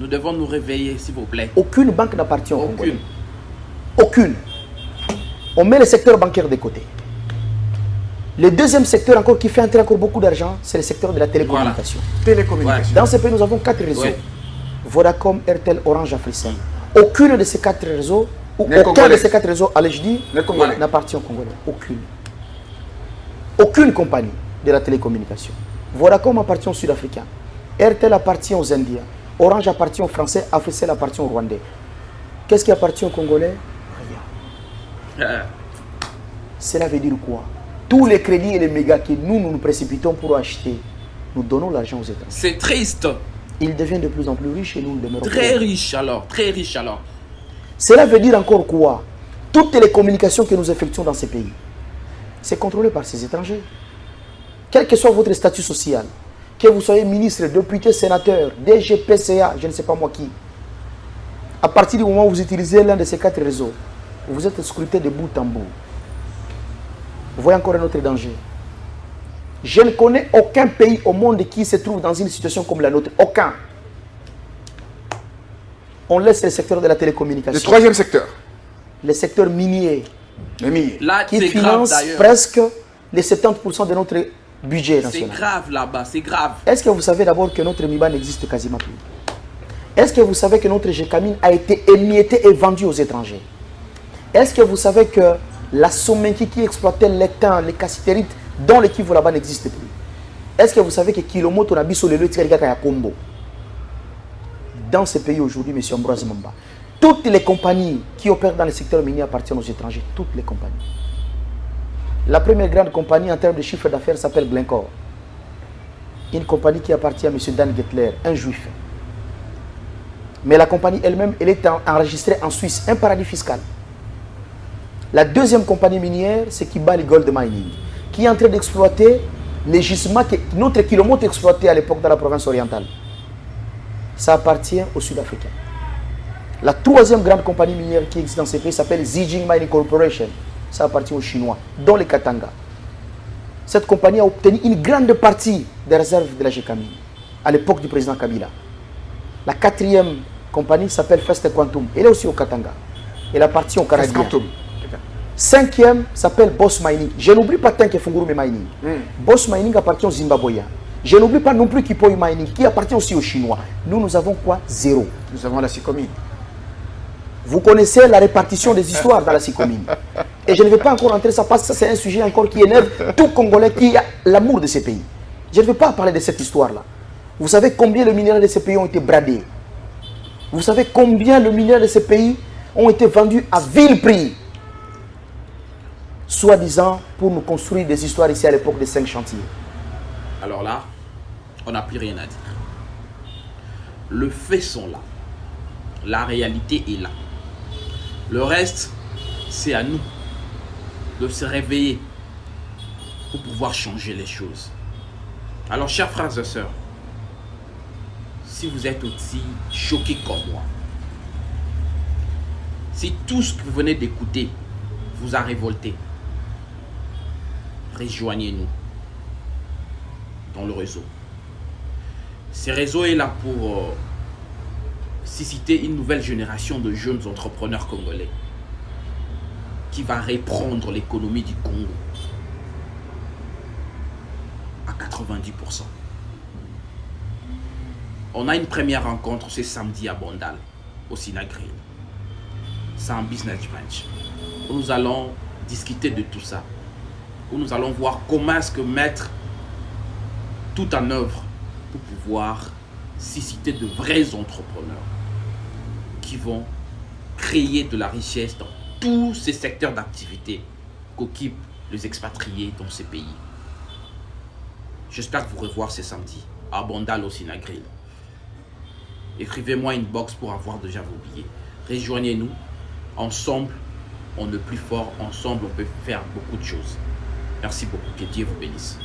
Nous devons nous réveiller, s'il vous plaît. Aucune banque n'appartient au Congolais. Aucune. On met le secteur bancaire de côté. Le deuxième secteur encore qui fait entrer encore beaucoup d'argent, c'est le secteur de la télécommunication. Voilà. Télécommunication. Dans ce pays, nous avons 4 réseaux. Ouais. Vodacom, Airtel, Orange, Africell. Aucune de ces 4 réseaux, ou Les aucun Congolais. de ces 4 réseaux, allez je dis, Les Congolais. n'appartient au Congolais. Aucune. Aucune compagnie de la télécommunication. Vodacom appartient aux Sud-Africains. Airtel appartient aux Indiens. Orange appartient aux Français. Africell appartient aux Rwandais. Qu'est-ce qui appartient aux Congolais? Rien. Cela veut dire quoi? Tous les crédits et les mégas que nous précipitons pour acheter, nous donnons l'argent aux étrangers. C'est triste. Ils deviennent de plus en plus riches et nous demeurons Très pauvres. riche alors, très riche alors. Cela veut dire encore quoi? Toutes les communications que nous effectuons dans ces pays, c'est contrôlé par ces étrangers. Quel que soit votre statut social, que vous soyez ministre, député, sénateur, DG, PCA, je ne sais pas moi qui, à partir du moment où vous utilisez l'un de ces 4 réseaux, vous êtes scruté de bout en bout. Vous voyez encore un autre danger. Je ne connais aucun pays au monde qui se trouve dans une situation comme la nôtre. Aucun. On laisse le secteur de la télécommunication. Le troisième secteur. Le secteur minier. Les miniers. Là, Qui c'est grave finance d'ailleurs. presque les 70% de notre budget C'est national. grave là-bas, c'est grave. Est-ce que vous savez d'abord que notre MIBA n'existe quasiment plus? Est-ce que vous savez que notre GECAMIN a été émietté et vendu aux étrangers? Est-ce que vous savez que la Somenki qui exploitait l'étain, les cassitérites, dont l'équivalent là-bas n'existe plus? Est-ce que vous savez que Kilomoto n'a pas sur le Combo? Dans ce pays aujourd'hui, M. Ambroise Mamba, toutes les compagnies qui opèrent dans le secteur minier appartiennent aux étrangers. Toutes les compagnies. La première grande compagnie en termes de chiffre d'affaires s'appelle Glencore. Une compagnie qui appartient à M. Dan Gettler, un juif. Mais la compagnie elle-même, elle est enregistrée en Suisse, un paradis fiscal. La deuxième compagnie minière, c'est Kibali Gold Mining, qui est en train d'exploiter les gisements que notre Kilomoto exploitait à l'époque dans la province orientale. Ça appartient aux Sud-Africains. La troisième grande compagnie minière qui existe dans ce pays s'appelle Zijin Mining Corporation. Ça appartient aux Chinois, dont les Katanga. Cette compagnie a obtenu une grande partie des réserves de la GECAMIN à l'époque du président Kabila. La quatrième compagnie s'appelle First Quantum. Elle est aussi au Katanga. Elle appartient au Canadien. Cinquième s'appelle Boss Mining. Je n'oublie pas tant que Fungurume Mining. Boss Mining appartient aux Zimbabwéens. Je n'oublie pas non plus Kipoi Mining, qui appartient aussi aux Chinois. Nous avons quoi? Zéro. Nous avons la Sycomine. Vous connaissez la répartition des histoires dans la Sycomine. Et je ne vais pas encore entrer ça parce que ça c'est un sujet encore qui énerve tout Congolais qui a l'amour de ces pays. Je ne vais pas parler de cette histoire-là. Vous savez combien le minerai de ces pays ont été bradés? Vous savez combien le minerai de ces pays ont été vendus à vil prix? Soi-disant pour nous construire des histoires ici à l'époque des 5 chantiers. Alors là, on n'a plus rien à dire. Les faits sont là. La réalité est là. Le reste, c'est à nous de se réveiller pour pouvoir changer les choses. Alors, chers frères et sœurs, si vous êtes aussi choqués comme moi, si tout ce que vous venez d'écouter vous a révolté, rejoignez-nous dans le réseau. Ce réseau est là pour susciter une nouvelle génération de jeunes entrepreneurs congolais qui va reprendre l'économie du Congo à 90%. On a une première rencontre ce samedi à Bandal, au Sinagril. C'est un business branch où nous allons discuter de tout ça, où nous allons voir comment est-ce que mettre tout en œuvre pour pouvoir susciter de vrais entrepreneurs qui vont créer de la richesse dans tous ces secteurs d'activité qu'occupent les expatriés dans ces pays. J'espère vous revoir ce samedi à Bandal au Sinagril. Écrivez-moi une box pour avoir déjà vos billets. Rejoignez-nous. Ensemble, on est plus fort. Ensemble, on peut faire beaucoup de choses. Merci beaucoup. Que Dieu vous bénisse.